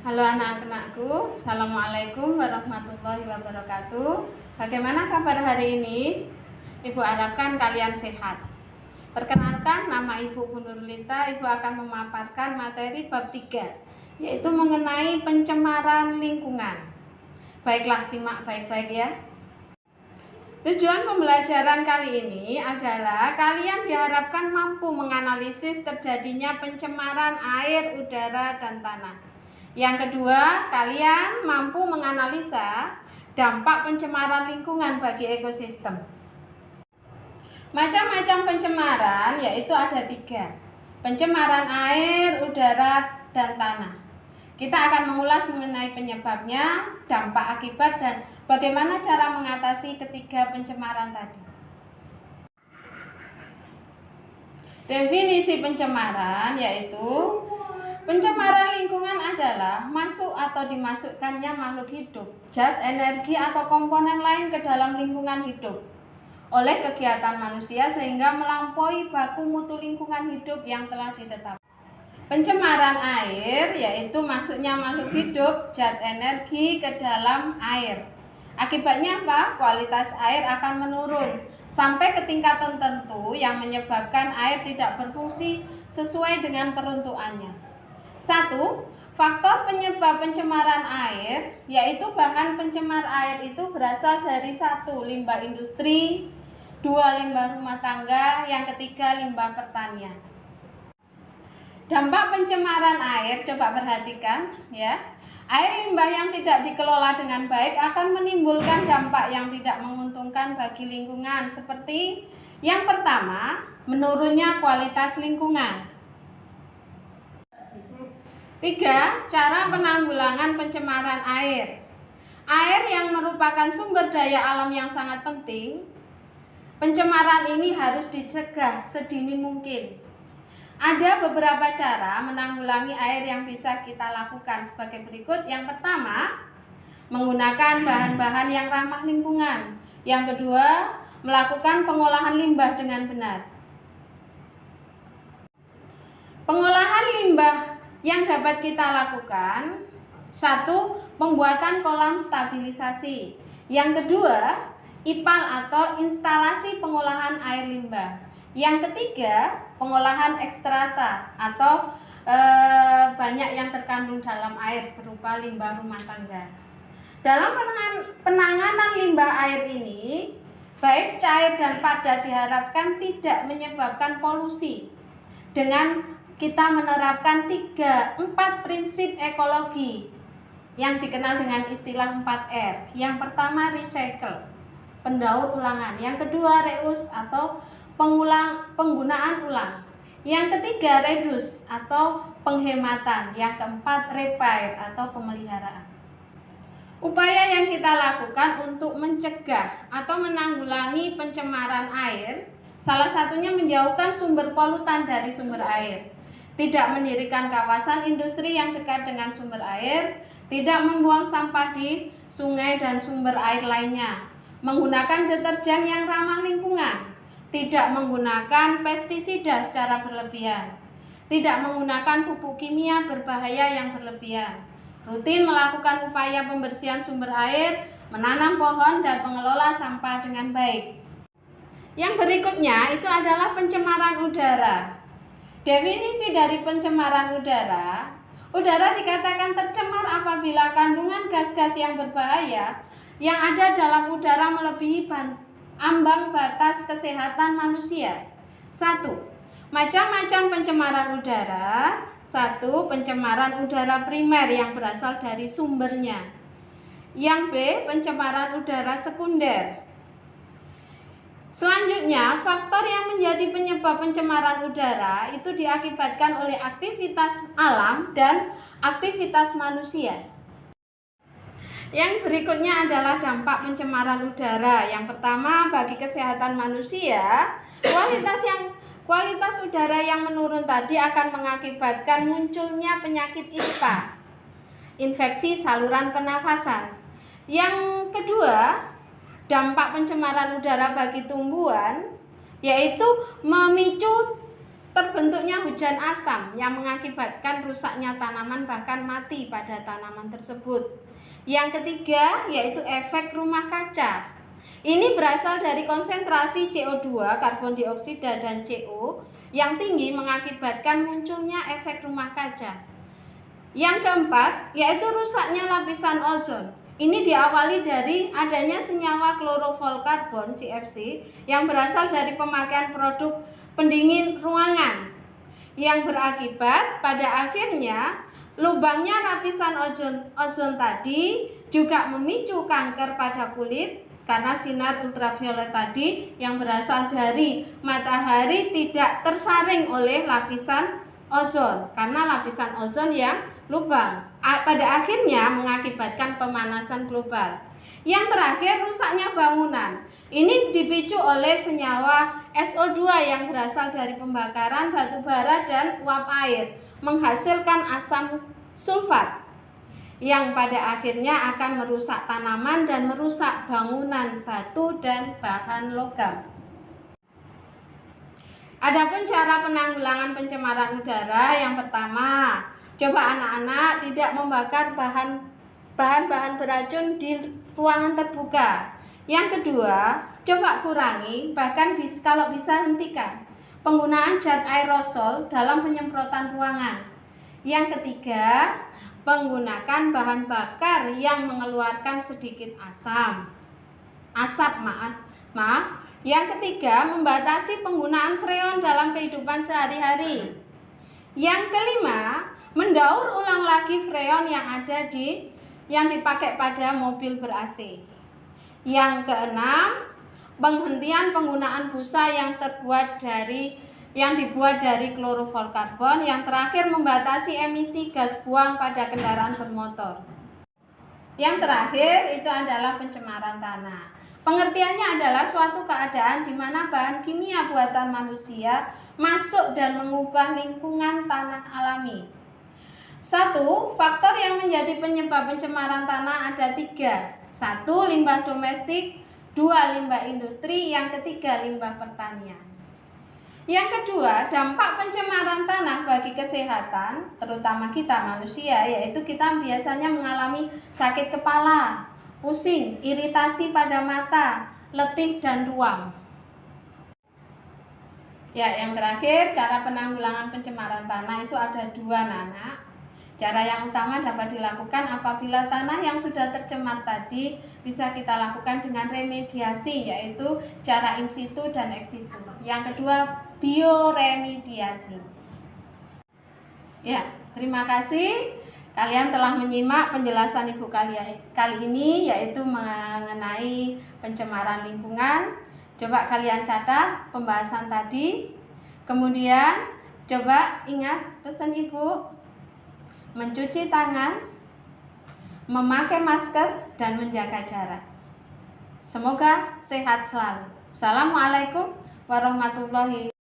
Halo anak-anakku, Assalamualaikum warahmatullahi wabarakatuh. Bagaimana kabar hari ini? Ibu harapkan kalian sehat. Perkenalkan, nama Ibu Bu Nurlita. Ibu akan memaparkan materi bab 3, yaitu mengenai pencemaran lingkungan. Baiklah, simak baik-baik ya. Tujuan pembelajaran kali ini adalah kalian diharapkan mampu menganalisis terjadinya pencemaran air, udara, dan tanah. Yang kedua, kalian mampu menganalisa dampak pencemaran lingkungan bagi ekosistem. Macam-macam pencemaran yaitu ada 3: pencemaran air, udara, dan tanah. Kita akan mengulas mengenai penyebabnya, dampak akibat, dan bagaimana cara mengatasi ketiga pencemaran tadi. Definisi pencemaran yaitu pencemaran lingkungan adalah masuk atau dimasukkannya makhluk hidup, zat, energi, atau komponen lain ke dalam lingkungan hidup oleh kegiatan manusia sehingga melampaui baku mutu lingkungan hidup yang telah ditetapkan. Pencemaran air yaitu masuknya makhluk hidup, zat, energi ke dalam air. Akibatnya apa? Kualitas air akan menurun sampai ke tingkatan tertentu yang menyebabkan air tidak berfungsi sesuai dengan peruntukannya. 1. Faktor penyebab pencemaran air yaitu bahan pencemar air itu berasal dari 1. Limbah industri, 2. Limbah rumah tangga, yang ketiga limbah pertanian. Dampak pencemaran air, coba perhatikan ya. Air limbah yang tidak dikelola dengan baik akan menimbulkan dampak yang tidak menguntungkan bagi lingkungan, seperti yang pertama, menurunnya kualitas lingkungan. 3. Cara penanggulangan pencemaran air. Air yang merupakan sumber daya alam yang sangat penting, pencemaran ini harus dicegah sedini mungkin. Ada beberapa cara menanggulangi air yang bisa kita lakukan sebagai berikut. Yang pertama, menggunakan bahan-bahan yang ramah lingkungan. Yang kedua, melakukan pengolahan limbah dengan benar. Pengolahan limbah yang dapat kita lakukan: 1. Pembuatan kolam stabilisasi. Yang kedua, IPAL atau instalasi pengolahan air limbah. Yang ketiga, pengolahan ekstrata atau banyak yang terkandung dalam air berupa limbah rumah tangga. Dalam penanganan limbah air ini, baik cair dan padat diharapkan tidak menyebabkan polusi dengan kita menerapkan 4 prinsip ekologi yang dikenal dengan istilah 4R. Yang pertama, recycle, pendaur ulangan. Yang kedua, reuse atau penggunaan ulang. Yang ketiga, reduce atau penghematan. Yang keempat, repair atau pemeliharaan. Upaya yang kita lakukan untuk mencegah atau menanggulangi pencemaran air, salah satunya menjauhkan sumber polutan dari sumber air, tidak mendirikan kawasan industri yang dekat dengan sumber air, tidak membuang sampah di sungai dan sumber air lainnya, menggunakan deterjen yang ramah lingkungan, tidak menggunakan pestisida secara berlebihan, tidak menggunakan pupuk kimia berbahaya yang berlebihan, rutin melakukan upaya pembersihan sumber air, menanam pohon, dan mengelola sampah dengan baik. Yang berikutnya itu adalah pencemaran udara. Definisi dari pencemaran udara: udara dikatakan tercemar apabila kandungan gas-gas yang berbahaya yang ada dalam udara melebihi ambang batas kesehatan manusia. 1. Macam-macam pencemaran udara. 1. Pencemaran udara primer yang berasal dari sumbernya. Yang B. Pencemaran udara sekunder. Selanjutnya, faktor yang menjadi penyebab pencemaran udara itu diakibatkan oleh aktivitas alam dan aktivitas manusia. Yang berikutnya adalah dampak pencemaran udara. Yang pertama, bagi kesehatan manusia, kualitas udara yang menurun tadi akan mengakibatkan munculnya penyakit ISPA, infeksi saluran pernafasan. Yang kedua, dampak pencemaran udara bagi tumbuhan yaitu memicu terbentuknya hujan asam yang mengakibatkan rusaknya tanaman bahkan mati pada tanaman tersebut. Yang ketiga yaitu efek rumah kaca. Ini berasal dari konsentrasi CO2, karbon dioksida, dan CO yang tinggi mengakibatkan munculnya efek rumah kaca. Yang keempat yaitu rusaknya lapisan ozon. Ini diawali dari adanya senyawa klorofluorkarbon CFC yang berasal dari pemakaian produk pendingin ruangan yang berakibat pada akhirnya lubangnya lapisan ozon tadi juga memicu kanker pada kulit karena sinar ultraviolet tadi yang berasal dari matahari tidak tersaring oleh lapisan ozon karena lapisan ozon yang lubang pada akhirnya mengakibatkan pemanasan global. Yang terakhir rusaknya bangunan. Ini dipicu oleh senyawa SO2 yang berasal dari pembakaran batu bara dan uap air menghasilkan asam sulfat yang pada akhirnya akan merusak tanaman dan merusak bangunan batu dan bahan logam. Adapun cara penanggulangan pencemaran udara, yang pertama, coba anak-anak tidak membakar bahan-bahan beracun di ruangan terbuka. Yang kedua, coba kurangi, bahkan kalau bisa hentikan penggunaan zat aerosol dalam penyemprotan ruangan. Yang ketiga, menggunakan bahan bakar yang mengeluarkan sedikit asap. Yang ketiga, membatasi penggunaan freon dalam kehidupan sehari-hari. Yang kelima, mendaur ulang lagi freon yang dipakai pada mobil ber-AC. Yang keenam, penghentian penggunaan busa yang dibuat dari klorofluorkarbon. Yang terakhir, membatasi emisi gas buang pada kendaraan bermotor. Yang terakhir itu adalah pencemaran tanah. Pengertiannya adalah suatu keadaan di mana bahan kimia buatan manusia masuk dan mengubah lingkungan tanah alami. 1. Faktor yang menjadi penyebab pencemaran tanah ada 3. 1. Limbah domestik, 2. Limbah industri, yang ketiga limbah pertanian. Yang kedua, dampak pencemaran tanah bagi kesehatan, terutama kita manusia, yaitu kita biasanya mengalami sakit kepala, pusing, iritasi pada mata, letih, dan ruam. Yang terakhir, cara penanggulangan pencemaran tanah itu ada 2, Nana. Cara yang utama dapat dilakukan apabila tanah yang sudah tercemar tadi bisa kita lakukan dengan remediasi, yaitu cara in situ dan ex situ. Yang kedua, bioremediasi. Terima kasih kalian telah menyimak penjelasan Ibu kali ini, yaitu mengenai pencemaran lingkungan. Coba kalian catat pembahasan tadi. Kemudian coba ingat pesan Ibu, mencuci tangan, memakai masker, dan menjaga jarak. Semoga sehat selalu. Assalamualaikum warahmatullahi wabarakatuh.